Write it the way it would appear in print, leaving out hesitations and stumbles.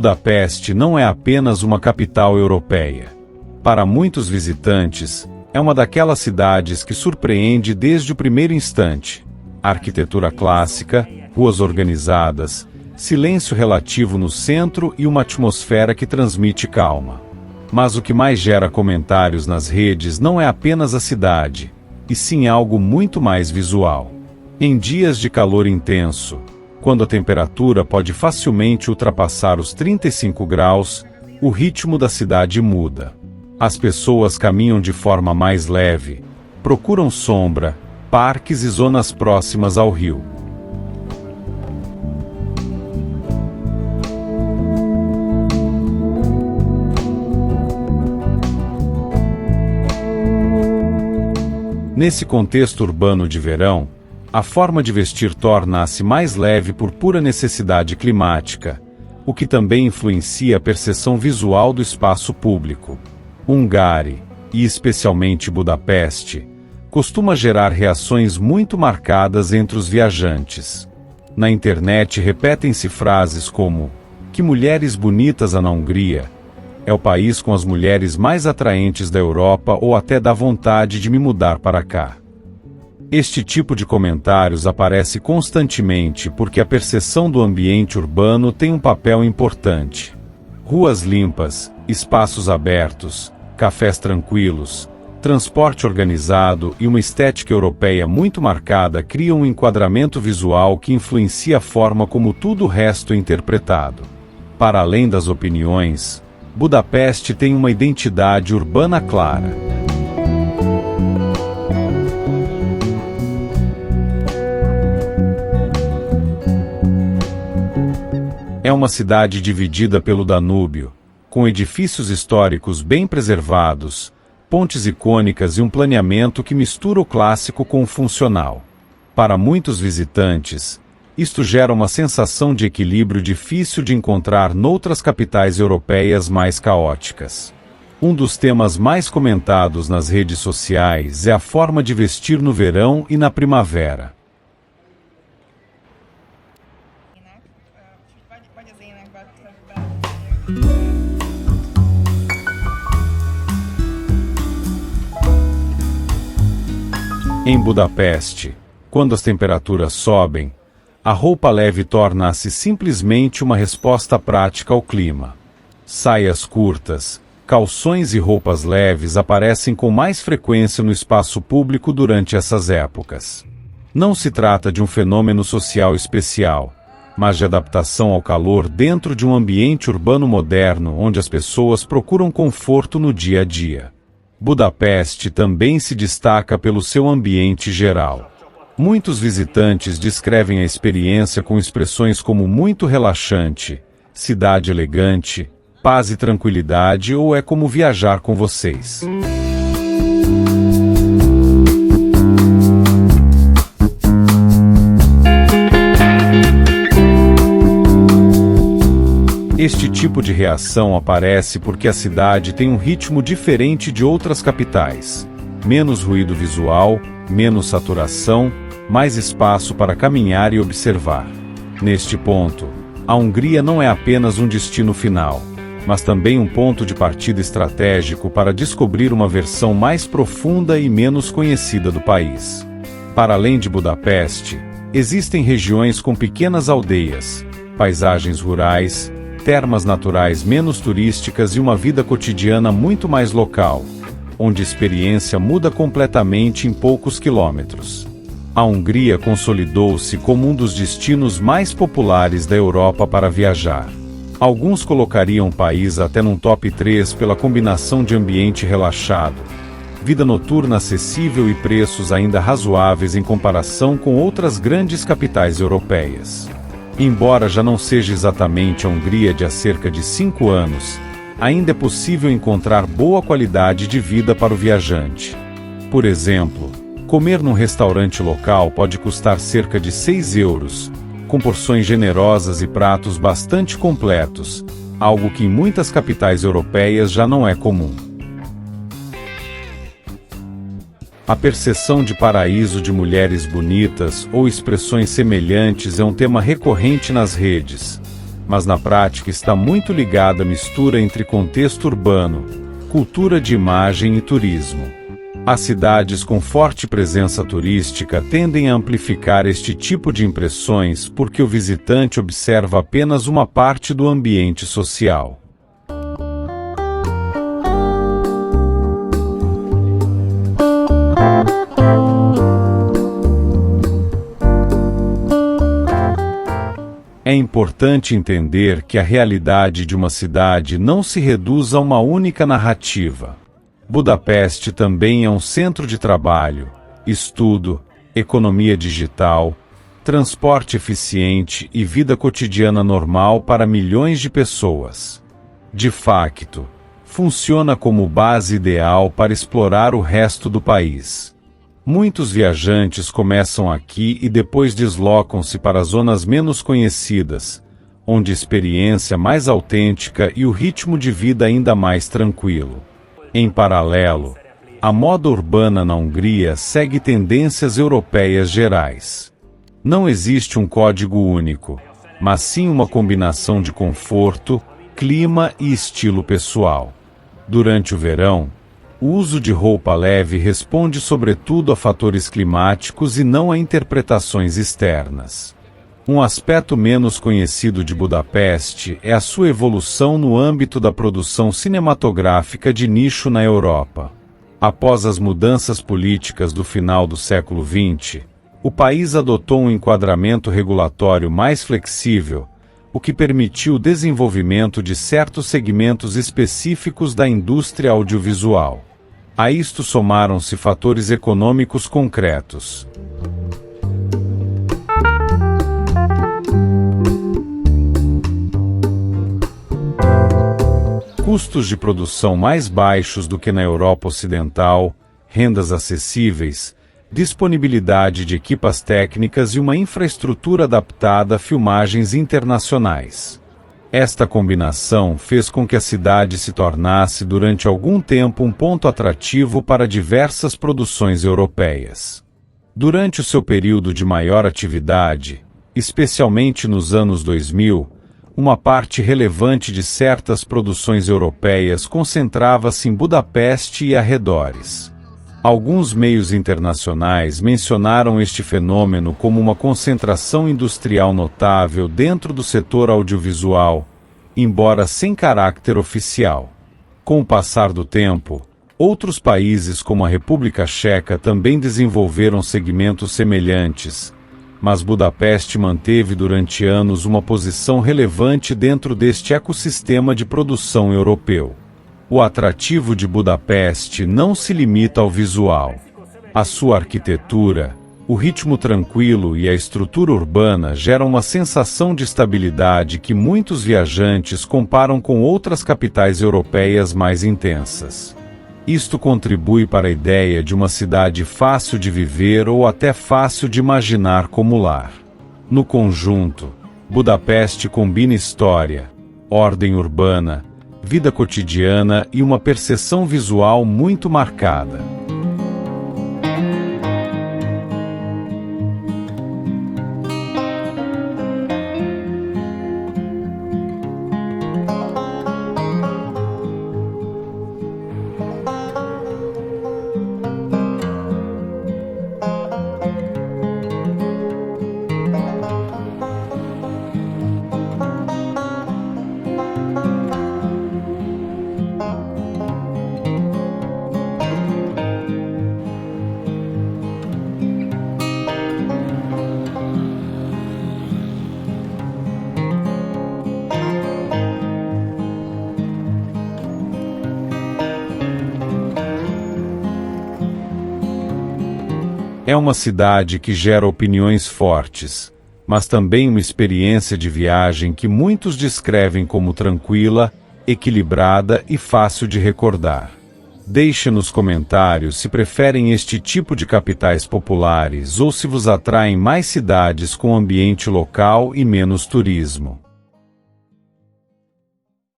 Budapeste não é apenas uma capital europeia. Para muitos visitantes, é uma daquelas cidades que surpreende desde o primeiro instante. Arquitetura clássica, ruas organizadas, silêncio relativo no centro e uma atmosfera que transmite calma. Mas o que mais gera comentários nas redes não é apenas a cidade, e sim algo muito mais visual. Em dias de calor intenso, quando a temperatura pode facilmente ultrapassar os 35 graus, o ritmo da cidade muda. As pessoas caminham de forma mais leve, procuram sombra, parques e zonas próximas ao rio. Nesse contexto urbano de verão, a forma de vestir torna-se mais leve por pura necessidade climática, o que também influencia a percepção visual do espaço público. Ungary, e especialmente Budapeste, costuma gerar reações muito marcadas entre os viajantes. Na internet repetem-se frases como: "Que mulheres bonitas há na Hungria", "É o país com as mulheres mais atraentes da Europa" ou até "Dá vontade de me mudar para cá". Este tipo de comentários aparece constantemente porque a percepção do ambiente urbano tem um papel importante. Ruas limpas, espaços abertos, cafés tranquilos, transporte organizado e uma estética europeia muito marcada criam um enquadramento visual que influencia a forma como tudo o resto é interpretado. Para além das opiniões, Budapeste tem uma identidade urbana clara. É uma cidade dividida pelo Danúbio, com edifícios históricos bem preservados, pontes icônicas e um planeamento que mistura o clássico com o funcional. Para muitos visitantes, isto gera uma sensação de equilíbrio difícil de encontrar noutras capitais europeias mais caóticas. Um dos temas mais comentados nas redes sociais é a forma de vestir no verão e na primavera. Em Budapeste, quando as temperaturas sobem, a roupa leve torna-se simplesmente uma resposta prática ao clima. Saias curtas, calções e roupas leves aparecem com mais frequência no espaço público durante essas épocas. Não se trata de um fenômeno social especial, mas de adaptação ao calor dentro de um ambiente urbano moderno onde as pessoas procuram conforto no dia a dia. Budapeste também se destaca pelo seu ambiente geral. Muitos visitantes descrevem a experiência com expressões como muito relaxante, cidade elegante, paz e tranquilidade ou é como viajar com vocês. Este tipo de reação aparece porque a cidade tem um ritmo diferente de outras capitais. Menos ruído visual, menos saturação, mais espaço para caminhar e observar. Neste ponto, a Hungria não é apenas um destino final, mas também um ponto de partida estratégico para descobrir uma versão mais profunda e menos conhecida do país. Para além de Budapeste, existem regiões com pequenas aldeias, paisagens rurais, termas naturais menos turísticas e uma vida cotidiana muito mais local, onde a experiência muda completamente em poucos quilômetros. A Hungria consolidou-se como um dos destinos mais populares da Europa para viajar. Alguns colocariam o país até num top 3 pela combinação de ambiente relaxado, vida noturna acessível e preços ainda razoáveis em comparação com outras grandes capitais europeias. Embora já não seja exatamente a Hungria de há cerca de 5 anos, ainda é possível encontrar boa qualidade de vida para o viajante. Por exemplo, comer num restaurante local pode custar cerca de 6 euros, com porções generosas e pratos bastante completos, algo que em muitas capitais europeias já não é comum. A percepção de paraíso de mulheres bonitas ou expressões semelhantes é um tema recorrente nas redes. mas na prática está muito ligada à mistura entre contexto urbano, cultura de imagem e turismo. As cidades com forte presença turística tendem a amplificar este tipo de impressões porque o visitante observa apenas uma parte do ambiente social. É importante entender que a realidade de uma cidade não se reduz a uma única narrativa. Budapeste também é um centro de trabalho, estudo, economia digital, transporte eficiente e vida cotidiana normal para milhões de pessoas. De facto, funciona como base ideal para explorar o resto do país. Muitos viajantes começam aqui e depois deslocam-se para zonas menos conhecidas, onde a experiência é mais autêntica e o ritmo de vida ainda mais tranquilo. Em paralelo, a moda urbana na Hungria segue tendências europeias gerais. Não existe um código único, mas sim uma combinação de conforto, clima e estilo pessoal. Durante o verão, o uso de roupa leve responde sobretudo a fatores climáticos e não a interpretações externas. Um aspecto menos conhecido de Budapeste é a sua evolução no âmbito da produção cinematográfica de nicho na Europa. Após as mudanças políticas do final do século XX, o país adotou um enquadramento regulatório mais flexível, o que permitiu o desenvolvimento de certos segmentos específicos da indústria audiovisual. A isto somaram-se fatores econômicos concretos. Custos de produção mais baixos do que na Europa Ocidental, rendas acessíveis, disponibilidade de equipas técnicas e uma infraestrutura adaptada a filmagens internacionais. Esta combinação fez com que a cidade se tornasse durante algum tempo um ponto atrativo para diversas produções europeias. Durante o seu período de maior atividade, especialmente nos anos 2000, uma parte relevante de certas produções europeias concentrava-se em Budapeste e arredores. Alguns meios internacionais mencionaram este fenômeno como uma concentração industrial notável dentro do setor audiovisual, embora sem caráter oficial. Com o passar do tempo, outros países como a República Checa também desenvolveram segmentos semelhantes, mas Budapeste manteve durante anos uma posição relevante dentro deste ecossistema de produção europeu. O atrativo de Budapeste não se limita ao visual. A sua arquitetura, o ritmo tranquilo e a estrutura urbana geram uma sensação de estabilidade que muitos viajantes comparam com outras capitais europeias mais intensas. Isto contribui para a ideia de uma cidade fácil de viver ou até fácil de imaginar como lar. No conjunto, Budapeste combina história, ordem urbana, vida cotidiana e uma percepção visual muito marcada. É uma cidade que gera opiniões fortes, mas também uma experiência de viagem que muitos descrevem como tranquila, equilibrada e fácil de recordar. Deixe nos comentários se preferem este tipo de capitais populares ou se vos atraem mais cidades com ambiente local e menos turismo.